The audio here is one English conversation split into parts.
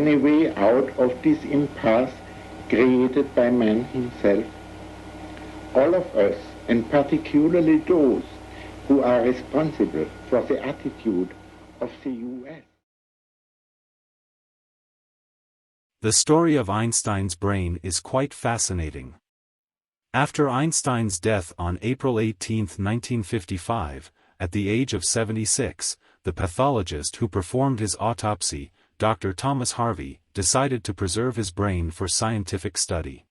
any way out of this impasse created by man himself? All of us, and particularly those who are responsible for the attitude of the U.S. The story of Einstein's brain is quite fascinating. After Einstein's death on April 18, 1955, at the age of 76, the pathologist who performed his autopsy, Dr. Thomas Harvey, decided to preserve his brain for scientific study.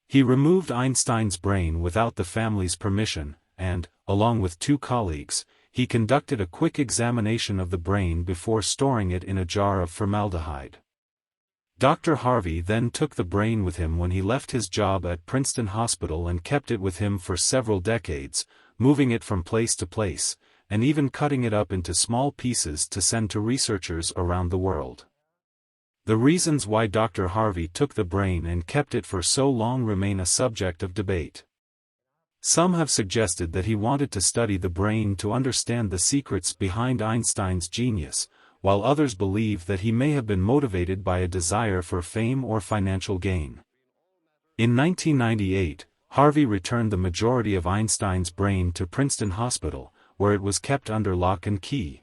He removed Einstein's brain without the family's permission, and, along with two colleagues, he conducted a quick examination of the brain before storing it in a jar of formaldehyde. Dr. Harvey then took the brain with him when he left his job at Princeton Hospital and kept it with him for several decades, moving it from place to place, and even cutting it up into small pieces to send to researchers around the world. The reasons why Dr. Harvey took the brain and kept it for so long remain a subject of debate. Some have suggested that he wanted to study the brain to understand the secrets behind Einstein's genius, while others believe that he may have been motivated by a desire for fame or financial gain. In 1998, Harvey returned the majority of Einstein's brain to Princeton Hospital, where it was kept under lock and key.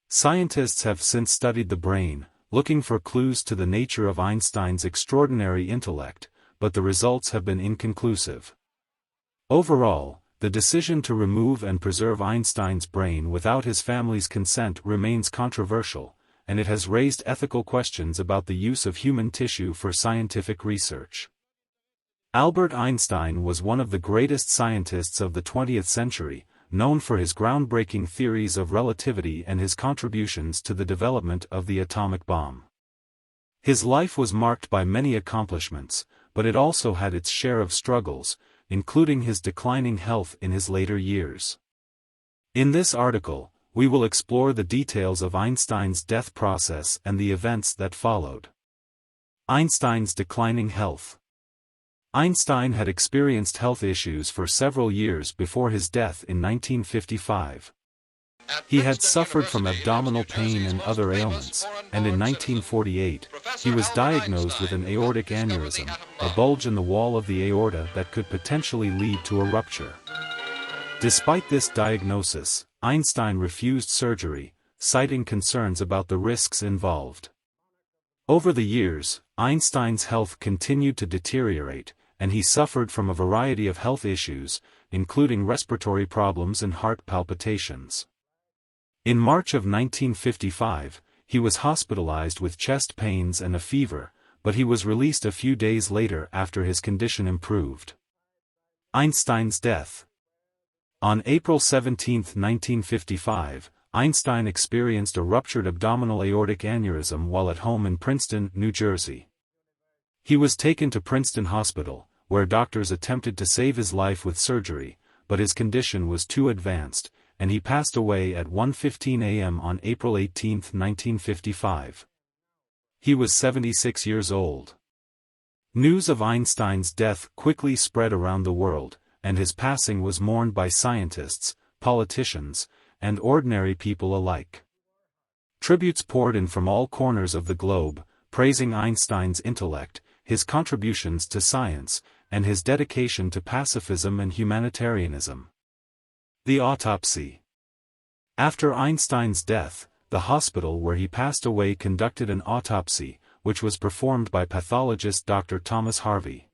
Scientists have since studied the brain, looking for clues to the nature of Einstein's extraordinary intellect, but the results have been inconclusive. Overall, the decision to remove and preserve Einstein's brain without his family's consent remains controversial, and it has raised ethical questions about the use of human tissue for scientific research. Albert Einstein was one of the greatest scientists of the 20th century, known for his groundbreaking theories of relativity and his contributions to the development of the atomic bomb. His life was marked by many accomplishments, but it also had its share of struggles, including his declining health in his later years. In this article, we will explore the details of Einstein's death process and the events that followed. Einstein's declining health. Einstein had experienced health issues for several years before his death in 1955. He had suffered from abdominal pain and other ailments, and in 1948, he was diagnosed with an aortic aneurysm, a bulge in the wall of the aorta that could potentially lead to a rupture. Despite this diagnosis, Einstein refused surgery, citing concerns about the risks involved. Over the years, Einstein's health continued to deteriorate, and he suffered from a variety of health issues, including respiratory problems and heart palpitations. In March of 1955, he was hospitalized with chest pains and a fever, but he was released a few days later after his condition improved. Einstein's death. On April 17, 1955, Einstein experienced a ruptured abdominal aortic aneurysm while at home in Princeton, New Jersey. He was taken to Princeton Hospital, where doctors attempted to save his life with surgery, but his condition was too advanced, and he passed away at 1:15 a.m. on April 18, 1955. He was 76 years old. News of Einstein's death quickly spread around the world, and his passing was mourned by scientists, politicians, and ordinary people alike. Tributes poured in from all corners of the globe, praising Einstein's intellect, his contributions to science, and his dedication to pacifism and humanitarianism. The autopsy. After Einstein's death, the hospital where he passed away conducted an autopsy, which was performed by pathologist Dr. Thomas Harvey.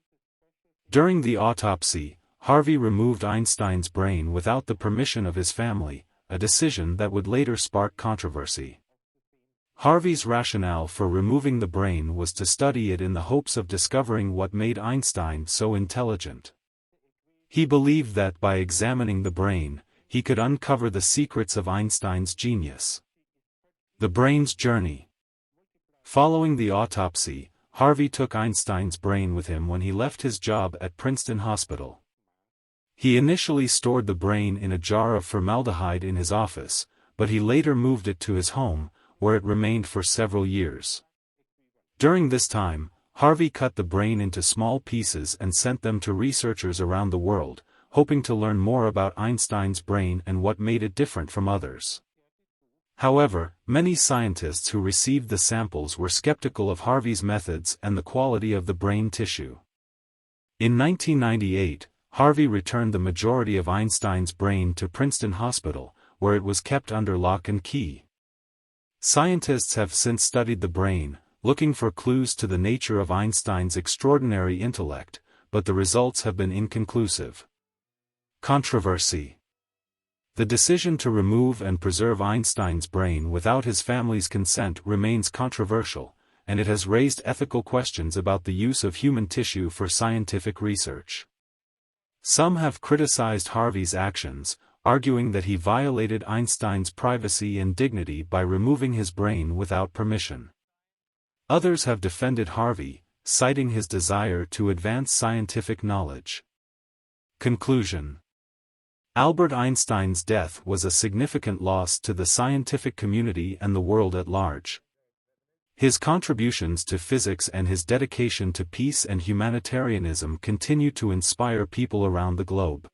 During the autopsy, Harvey removed Einstein's brain without the permission of his family, a decision that would later spark controversy. Harvey's rationale for removing the brain was to study it in the hopes of discovering what made Einstein so intelligent. He believed that by examining the brain, he could uncover the secrets of Einstein's genius. The brain's journey. Following the autopsy, Harvey took Einstein's brain with him when he left his job at Princeton Hospital. He initially stored the brain in a jar of formaldehyde in his office, but he later moved it to his home, where it remained for several years. During this time, Harvey cut the brain into small pieces and sent them to researchers around the world, hoping to learn more about Einstein's brain and what made it different from others. However, many scientists who received the samples were skeptical of Harvey's methods and the quality of the brain tissue. In 1998, Harvey returned the majority of Einstein's brain to Princeton Hospital, where it was kept under lock and key. Scientists have since studied the brain, looking for clues to the nature of Einstein's extraordinary intellect, but the results have been inconclusive. Controversy. The decision to remove and preserve Einstein's brain without his family's consent remains controversial, and it has raised ethical questions about the use of human tissue for scientific research. Some have criticized Harvey's actions, arguing that he violated Einstein's privacy and dignity by removing his brain without permission. Others have defended Harvey, citing his desire to advance scientific knowledge. Conclusion. Albert Einstein's death was a significant loss to the scientific community and the world at large. His contributions to physics and his dedication to peace and humanitarianism continue to inspire people around the globe.